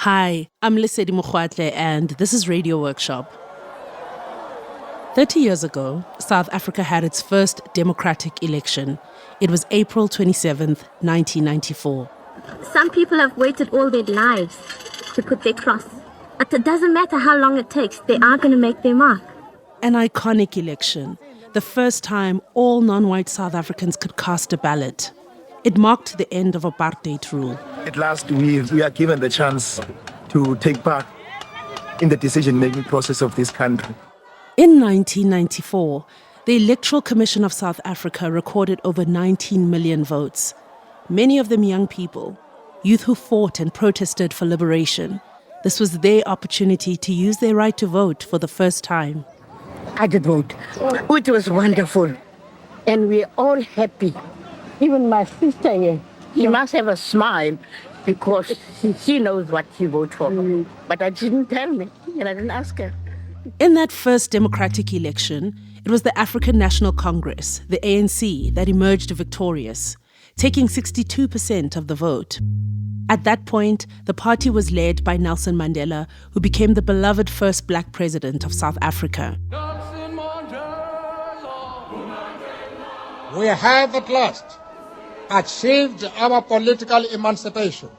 Hi, I'm Lesedi Mokgwatle and this is Radio Workshop. 30 years ago, South Africa had its first democratic election. It was April 27th, 1994. Some people have waited all their lives to put their cross. But it doesn't matter how long it takes, they are going to make their mark. An iconic election, the first time all non-white South Africans could cast a ballot. It marked the end of apartheid rule. At last, we are given the chance to take part in the decision-making process of this country. In 1994, the Electoral Commission of South Africa recorded over 19 million votes, many of them young people, youth who fought and protested for liberation. This was their opportunity to use their right to vote for the first time. I did vote, which was wonderful. And we're all happy. Even my sister here, she must have a smile because she knows what she voted for. But I didn't tell me, and I didn't ask her. In that first democratic election, it was the African National Congress, the ANC, that emerged victorious, taking 62% of the vote. At that point, the party was led by Nelson Mandela, who became the beloved first black president of South Africa. We have at last achieved our political emancipation.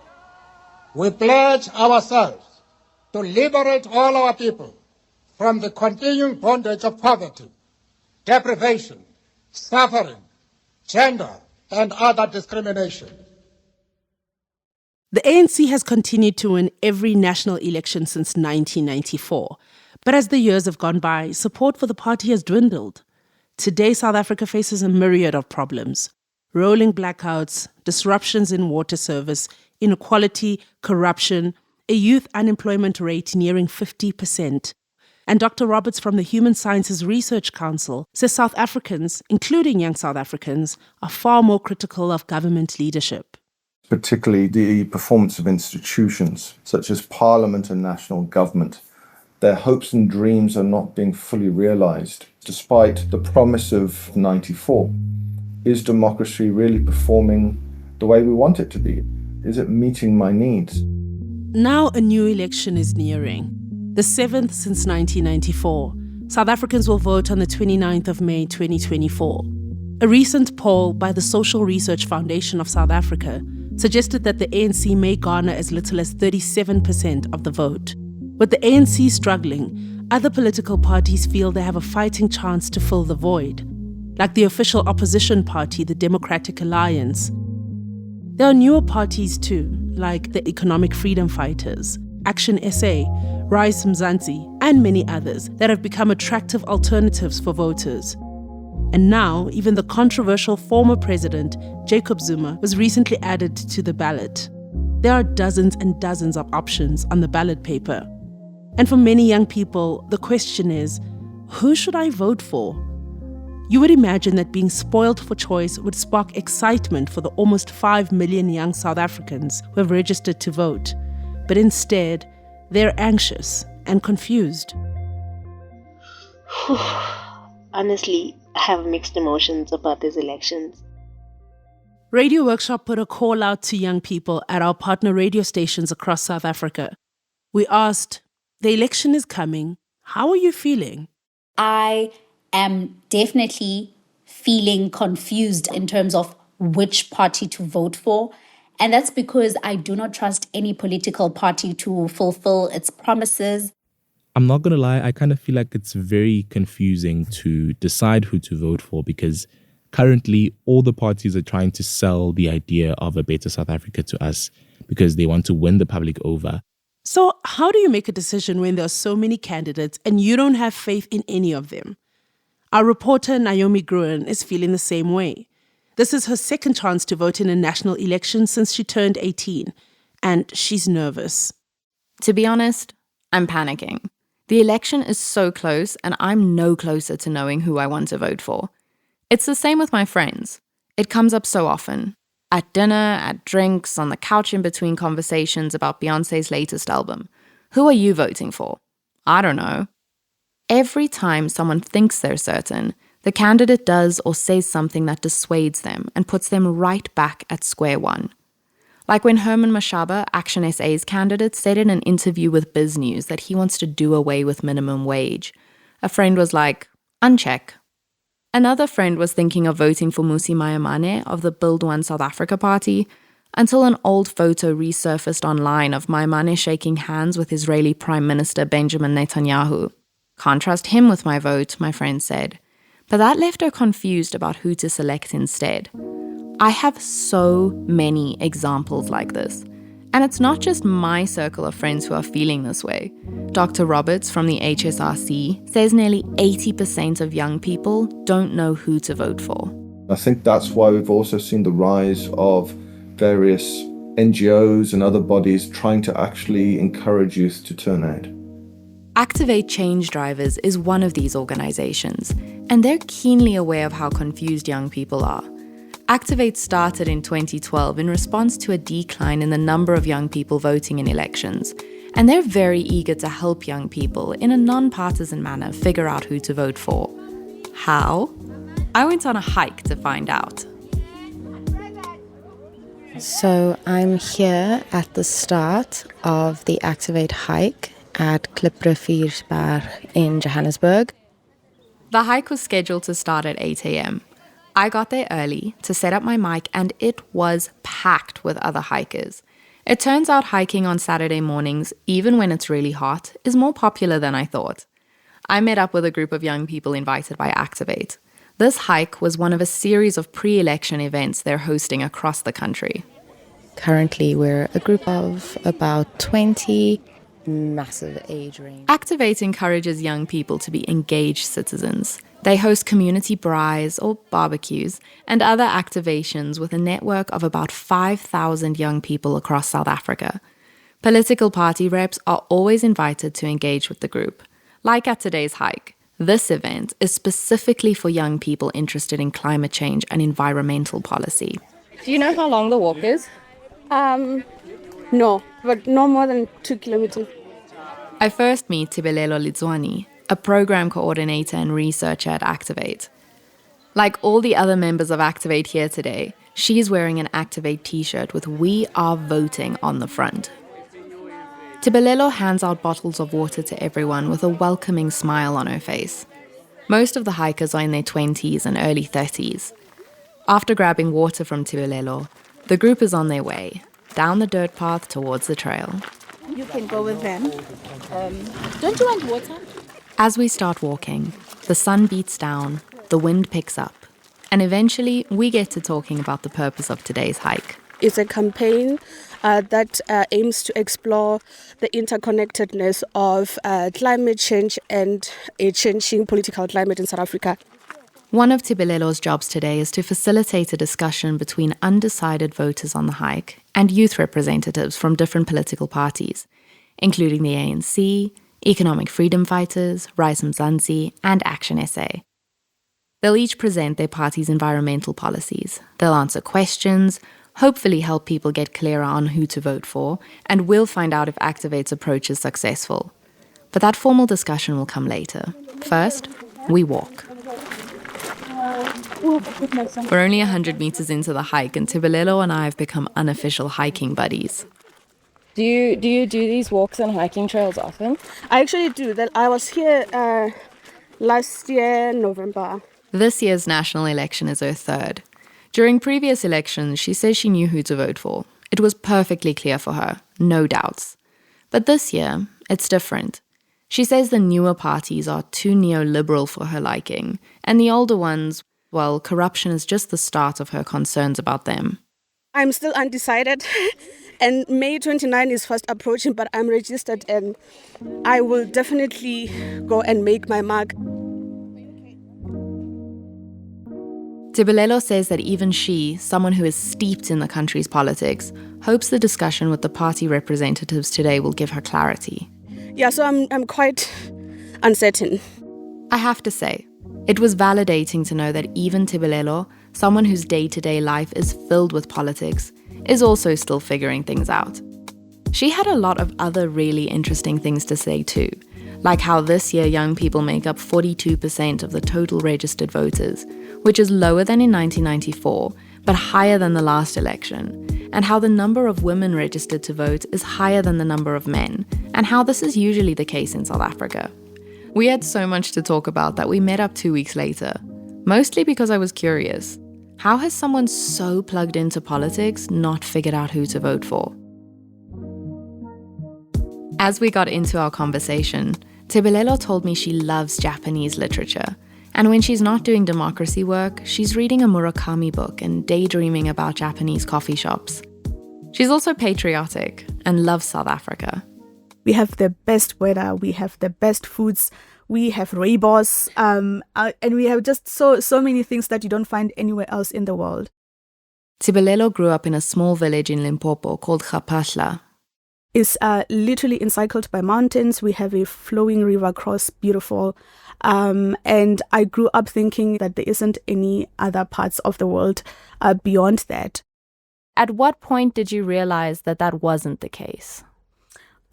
We pledge ourselves to liberate all our people from the continuing bondage of poverty, deprivation, suffering, gender, and other discrimination. The ANC has continued to win every national election since 1994. But as the years have gone by, support for the party has dwindled. Today, South Africa faces a myriad of problems. Rolling blackouts, disruptions in water service, inequality, corruption, a youth unemployment rate nearing 50%. And Dr. Roberts from the Human Sciences Research Council says South Africans, including young South Africans, are far more critical of government leadership. Particularly the performance of institutions such as Parliament and national government. Their hopes and dreams are not being fully realized, despite the promise of 94. Is democracy really performing the way we want it to be? Is it meeting my needs? Now a new election is nearing, the 7th since 1994. South Africans will vote on the 29th of May 2024. A recent poll by the Social Research Foundation of South Africa suggested that the ANC may garner as little as 37% of the vote. With the ANC struggling, other political parties feel they have a fighting chance to fill the void, like the official opposition party, the Democratic Alliance. There are newer parties too, like the Economic Freedom Fighters, Action SA, Rise Mzansi, and many others that have become attractive alternatives for voters. And now, even the controversial former president, Jacob Zuma, was recently added to the ballot. There are dozens and dozens of options on the ballot paper. And for many young people, the question is, who should I vote for? You would imagine that being spoiled for choice would spark excitement for the almost 5 million young South Africans who have registered to vote. But instead, they're anxious and confused. Honestly, I have mixed emotions about these elections. Radio Workshop put a call out to young people at our partner radio stations across South Africa. We asked, the election is coming. How are you feeling? I am definitely feeling confused in terms of which party to vote for. And that's because I do not trust any political party to fulfill its promises. I'm not going to lie, I kind of feel like it's very confusing to decide who to vote for because currently all the parties are trying to sell the idea of a better South Africa to us because they want to win the public over. So how do you make a decision when there are so many candidates and you don't have faith in any of them? Our reporter Naomi Grewan is feeling the same way. This is her second chance to vote in a national election since she turned 18, and she's nervous. To be honest, I'm panicking. The election is so close, and I'm no closer to knowing who I want to vote for. It's the same with my friends. It comes up so often. At dinner, at drinks, on the couch in between conversations about Beyoncé's latest album. Who are you voting for? I don't know. Every time someone thinks they're certain, the candidate does or says something that dissuades them and puts them right back at square one. Like when Herman Mashaba, Action SA's candidate, said in an interview with Biz News that he wants to do away with minimum wage. A friend was like, uncheck. Another friend was thinking of voting for Musi Maimane of the Build One South Africa party, until an old photo resurfaced online of Maimane shaking hands with Israeli Prime Minister Benjamin Netanyahu. Can't trust him with my vote, my friend said. But that left her confused about who to select instead. I have so many examples like this. And it's not just my circle of friends who are feeling this way. Dr. Roberts from the HSRC says nearly 80% of young people don't know who to vote for. I think that's why we've also seen the rise of various NGOs and other bodies trying to actually encourage youth to turn out. Activate Change Drivers is one of these organizations, and they're keenly aware of how confused young people are. Activate started in 2012 in response to a decline in the number of young people voting in elections, and they're very eager to help young people in a non-partisan manner figure out who to vote for. How? I went on a hike to find out. So I'm here at the start of the Activate hike at Klipriviersberg in Johannesburg. The hike was scheduled to start at 8 a.m. I got there early to set up my mic, and it was packed with other hikers. It turns out hiking on Saturday mornings, even when it's really hot, is more popular than I thought. I met up with a group of young people invited by Activate. This hike was one of a series of pre-election events they're hosting across the country. Currently, we're a group of about 20, massive age range. Activate encourages young people to be engaged citizens. They host community braais or barbecues and other activations with a network of about 5,000 young people across South Africa. Political party reps are always invited to engage with the group. Like at today's hike, this event is specifically for young people interested in climate change and environmental policy. Do you know how long the walk is? No, but no more than 2 kilometers. I first meet Tibelelo Lidzwani, a program coordinator and researcher at Activate. Like all the other members of Activate here today, she's wearing an Activate t-shirt with "We Are Voting" on the front. Tibelelo hands out bottles of water to everyone with a welcoming smile on her face. Most of the hikers are in their 20s and early 30s. After grabbing water from Tibelelo, the group is on their way, down the dirt path towards the trail. You can go with them. Don't you want water? As we start walking, the sun beats down, the wind picks up, and eventually we get to talking about the purpose of today's hike. It's a campaign that aims to explore the interconnectedness of climate change and a changing political climate in South Africa. One of Tibelelo's jobs today is to facilitate a discussion between undecided voters on the hike and youth representatives from different political parties, including the ANC, Economic Freedom Fighters, Rise Mzansi, and Action SA. They'll each present their party's environmental policies. They'll answer questions, hopefully help people get clearer on who to vote for, and we'll find out if Activate's approach is successful. But that formal discussion will come later. First, we walk. We're only 100 meters into the hike, and Tibelelo and I have become unofficial hiking buddies. Do you do these walks and hiking trails often? I actually do. I was here last year, November. This year's national election is her third. During previous elections, she says she knew who to vote for. It was perfectly clear for her, no doubts. But this year, it's different. She says the newer parties are too neoliberal for her liking, and the older ones, well, corruption is just the start of her concerns about them. I'm still undecided, and May 29 is fast approaching, but I'm registered, and I will definitely go and make my mark. Tibelelo says that even she, someone who is steeped in the country's politics, hopes the discussion with the party representatives today will give her clarity. Yeah, so I'm quite uncertain. I have to say, it was validating to know that even Tibelelo, someone whose day-to-day life is filled with politics, is also still figuring things out. She had a lot of other really interesting things to say too, like how this year young people make up 42% of the total registered voters, which is lower than in 1994, but higher than the last election, and how the number of women registered to vote is higher than the number of men, and how this is usually the case in South Africa. We had so much to talk about that we met up 2 weeks later, mostly because I was curious. How has someone so plugged into politics not figured out who to vote for? As we got into our conversation, Tebelelo told me she loves Japanese literature, and when she's not doing democracy work, she's reading a Murakami book and daydreaming about Japanese coffee shops. She's also patriotic and loves South Africa. We have the best weather, we have the best foods, we have rainbows, and we have just so many things that you don't find anywhere else in the world. Tebelelo grew up in a small village in Limpopo called Gapahla. It's literally encircled by mountains. We have a flowing river across, beautiful. And I grew up thinking that there isn't any other parts of the world beyond that. At what point did you realize that that wasn't the case?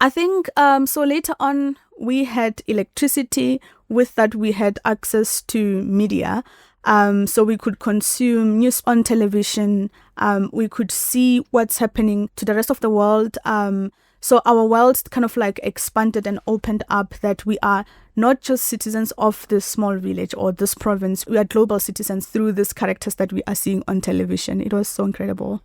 I think so later on we had electricity. With that we had access to media. So we could consume news on television. We could see what's happening to the rest of the world. So our world kind of like expanded and opened up, that we are not just citizens of this small village or this province. We are global citizens through these characters that we are seeing on television. It was so incredible.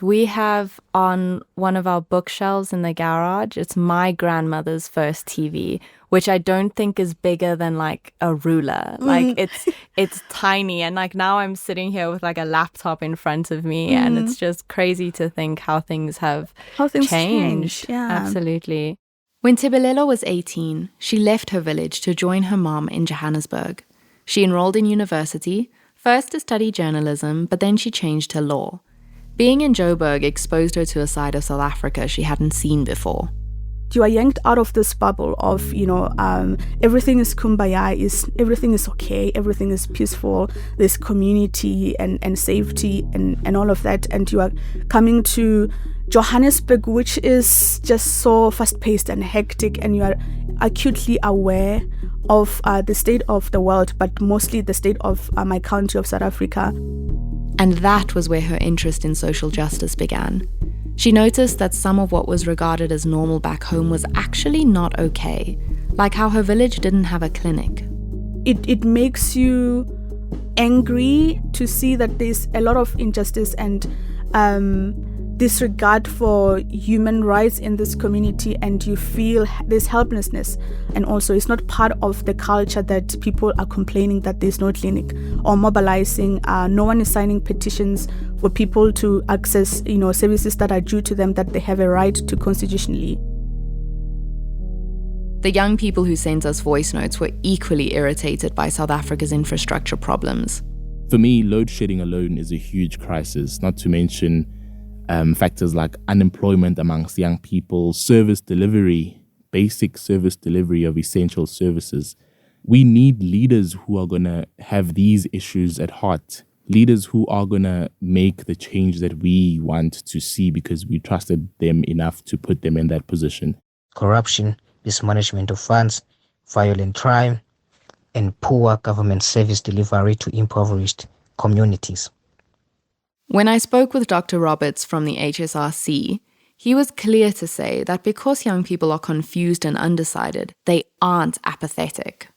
We have on one of our bookshelves in the garage, it's my grandmother's first TV, which I don't think is bigger than like a ruler. Like it's tiny. And like now I'm sitting here with like a laptop in front of me and it's just crazy to think how things have changed. Yeah. Absolutely. When Tebelelo was 18, she left her village to join her mom in Johannesburg. She enrolled in university, first to study journalism, but then she changed her law. Being in Joburg exposed her to a side of South Africa she hadn't seen before. You are yanked out of this bubble of, everything is kumbaya, everything is okay, everything is peaceful, there's community and safety and all of that. And you are coming to Johannesburg, which is just so fast-paced and hectic, and you are acutely aware of the state of the world, but mostly the state of my country of South Africa. And that was where her interest in social justice began. She noticed that some of what was regarded as normal back home was actually not okay, like how her village didn't have a clinic. It makes you angry to see that there's a lot of injustice and disregard for human rights in this community, and you feel this helplessness. And also it's not part of the culture that people are complaining that there's no clinic or mobilizing. No one is signing petitions for people to access services that are due to them, that they have a right to constitutionally. The young people who sent us voice notes were equally irritated by South Africa's infrastructure problems. For me, load shedding alone is a huge crisis, not to mention factors like unemployment amongst young people, service delivery, basic service delivery of essential services. We need leaders who are going to have these issues at heart, leaders who are going to make the change that we want to see because we trusted them enough to put them in that position. Corruption, mismanagement of funds, violent crime, and poor government service delivery to impoverished communities. When I spoke with Dr. Roberts from the HSRC, he was clear to say that because young people are confused and undecided, they aren't apathetic.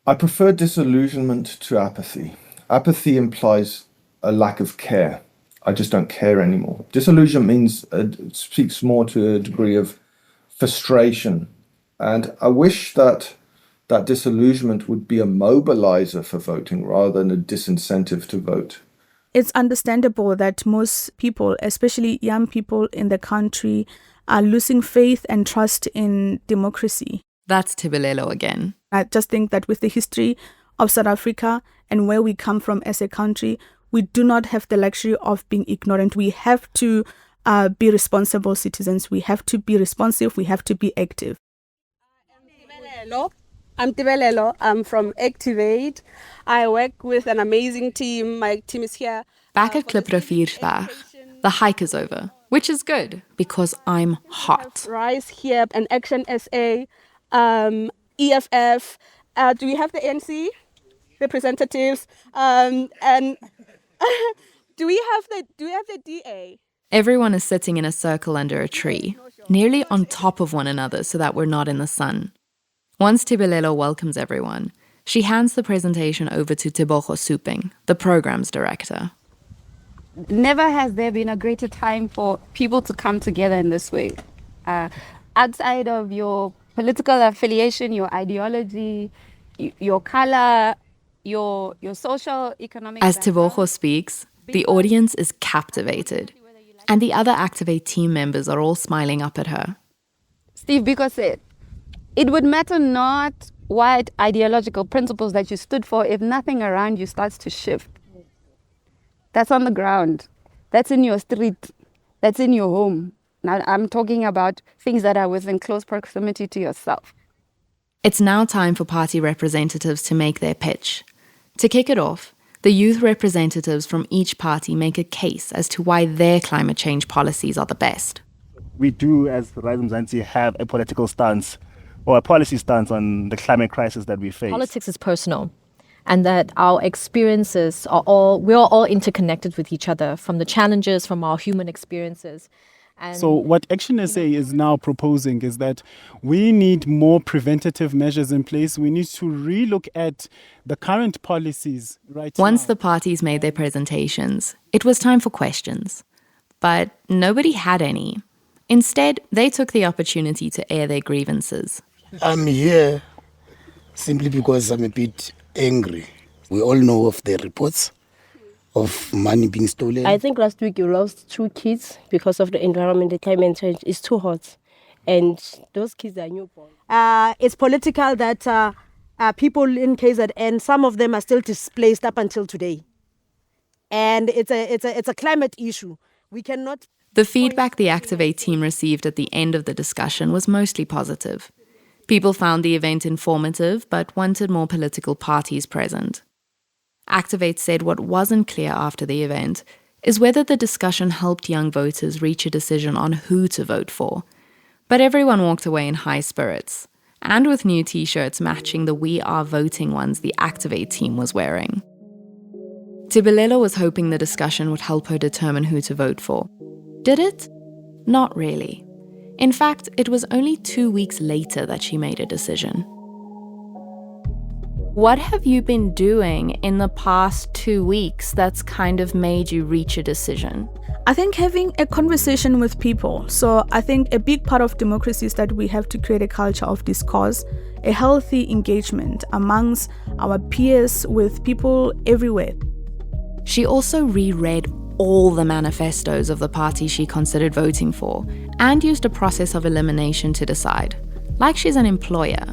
I prefer disillusionment to apathy. Apathy implies a lack of care. I just don't care anymore. Disillusion speaks more to a degree of frustration. And I wish that disillusionment would be a mobilizer for voting rather than a disincentive to vote. It's understandable that most people, especially young people in the country, are losing faith and trust in democracy. That's Tebelelo again. I just think that with the history of South Africa and where we come from as a country, we do not have the luxury of being ignorant. We have to be responsible citizens. We have to be responsive. We have to be active. I'm Tebelelo. I'm from Activate. I work with an amazing team. My team is here. Back at Klippriviersberg, the hike is over, which is good because I'm hot. Rise here and Action SA, EFF. Do we have the ANC representatives? And Do we have the DA? Everyone is sitting in a circle under a tree, nearly on top of one another so that we're not in the sun. Once Tebelelo welcomes everyone, she hands the presentation over to Tebogo Suping, the program's director. Never has there been a greater time for people to come together in this way. Outside of your political affiliation, your ideology, your color, your social, economic As background. Tebogo speaks, the audience is captivated, and the other Activate team members are all smiling up at her. Steve Biko said, it would matter not what ideological principles that you stood for if nothing around you starts to shift. That's on the ground. That's in your street. That's in your home. Now I'm talking about things that are within close proximity to yourself. It's now time for party representatives to make their pitch. To kick it off, the youth representatives from each party make a case as to why their climate change policies are the best. We do, as Rise Mzansi, have a political stance or a policy stance on the climate crisis that we face. Politics is personal, and that our experiences we're all interconnected with each other, from the challenges, from our human experiences. And so what Action SA is now proposing is that we need more preventative measures in place. We need to relook at the current policies right now. Once the parties made their presentations, it was time for questions. But nobody had any. Instead, they took the opportunity to air their grievances. I'm here simply because I'm a bit angry. We all know of the reports of money being stolen. I think last week you lost 2 kids because of the environment, the climate change. It's too hot. And those kids are newborn. It's political that people in KZN, some of them are still displaced up until today. And it's a climate issue. We cannot... The feedback the Activate team received at the end of the discussion was mostly positive. People found the event informative but wanted more political parties present. Activate said what wasn't clear after the event is whether the discussion helped young voters reach a decision on who to vote for. But everyone walked away in high spirits, and with new t-shirts matching the We Are Voting ones the Activate team was wearing. Tebelelo was hoping the discussion would help her determine who to vote for. Did it? Not really. In fact, it was only 2 weeks later that she made a decision. What have you been doing in the past 2 weeks that's kind of made you reach a decision? I think having a conversation with people. So I think a big part of democracy is that we have to create a culture of discourse, a healthy engagement amongst our peers, with people everywhere. She also reread all the manifestos of the parties she considered voting for and used a process of elimination to decide, like she's an employer.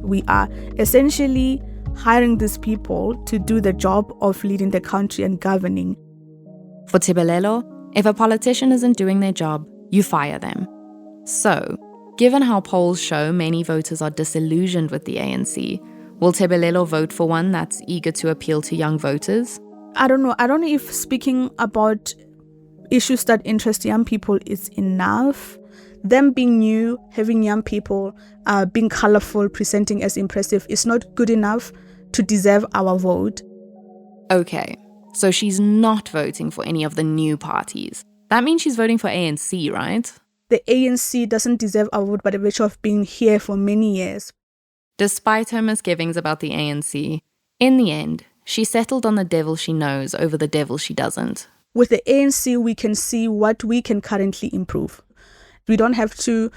We are essentially hiring these people to do the job of leading the country and governing. For Tebelelo, if a politician isn't doing their job, you fire them. So, given how polls show many voters are disillusioned with the ANC, will Tebelelo vote for one that's eager to appeal to young voters? I don't know if speaking about issues that interest young people is enough. Them being new, having young people, being colorful, presenting as impressive is not good enough to deserve our vote. Okay, so she's not voting for any of the new parties. That means she's voting for ANC, right? The ANC doesn't deserve our vote by the virtue of being here for many years. Despite her misgivings about the ANC, in the end, she settled on the devil she knows over the devil she doesn't. With the ANC, we can see what we can currently improve. We don't have to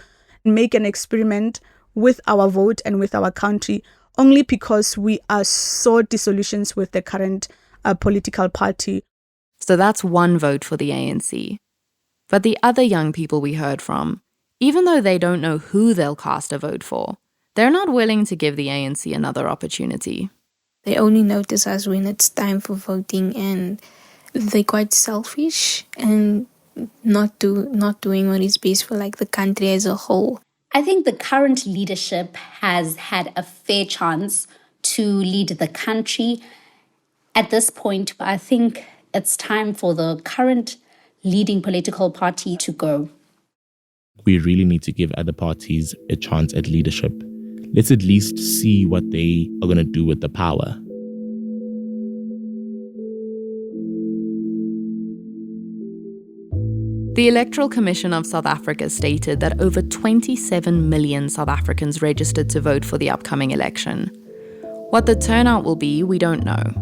make an experiment with our vote and with our country only because we are so disillusioned with the current political party. So that's one vote for the ANC. But the other young people we heard from, even though they don't know who they'll cast a vote for, they're not willing to give the ANC another opportunity. They only notice us when it's time for voting, and they're quite selfish and not doing what is best for the country as a whole. I think the current leadership has had a fair chance to lead the country. At this point, I think it's time for the current leading political party to go. We really need to give other parties a chance at leadership. Let's at least see what they are going to do with the power. The Electoral Commission of South Africa stated that over 27 million South Africans registered to vote for the upcoming election. What the turnout will be, we don't know.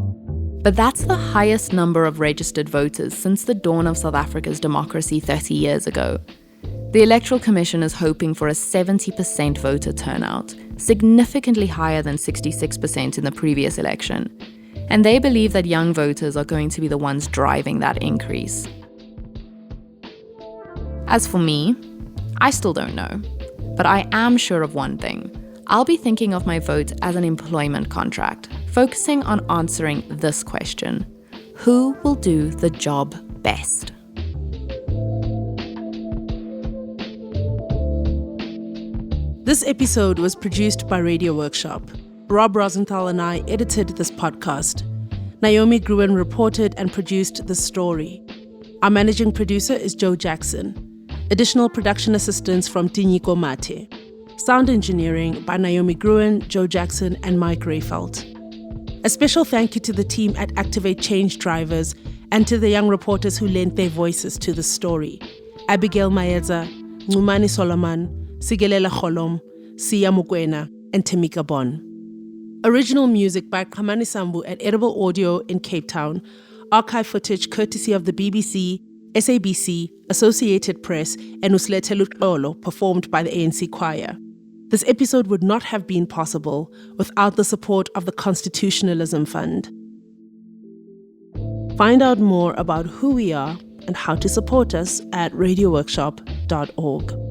But that's the highest number of registered voters since the dawn of South Africa's democracy 30 years ago. The Electoral Commission is hoping for a 70% voter turnout, significantly higher than 66% in the previous election. And they believe that young voters are going to be the ones driving that increase. As for me, I still don't know. But I am sure of one thing. I'll be thinking of my vote as an employment contract, focusing on answering this question: who will do the job best? This episode was produced by Radio Workshop. Rob Rosenthal and I edited this podcast. Naomi Grewan reported and produced the story. Our managing producer is Joe Jackson. Additional production assistance from Tinyiko Mate. Sound engineering by Naomi Grewan, Joe Jackson, and Mike Rayfelt. A special thank you to the team at Activate Change Drivers and to the young reporters who lent their voices to the story. Abigail Maeza, Ngumani Solomon, Sigelela Kholom, Siya Mukwena, and Temika Bon. Original music by Kamani Sambu at Edible Audio in Cape Town. Archive footage courtesy of the BBC, SABC, Associated Press, and Uslete Lutlolo, performed by the ANC Choir. This episode would not have been possible without the support of the Constitutionalism Fund. Find out more about who we are and how to support us at radioworkshop.org.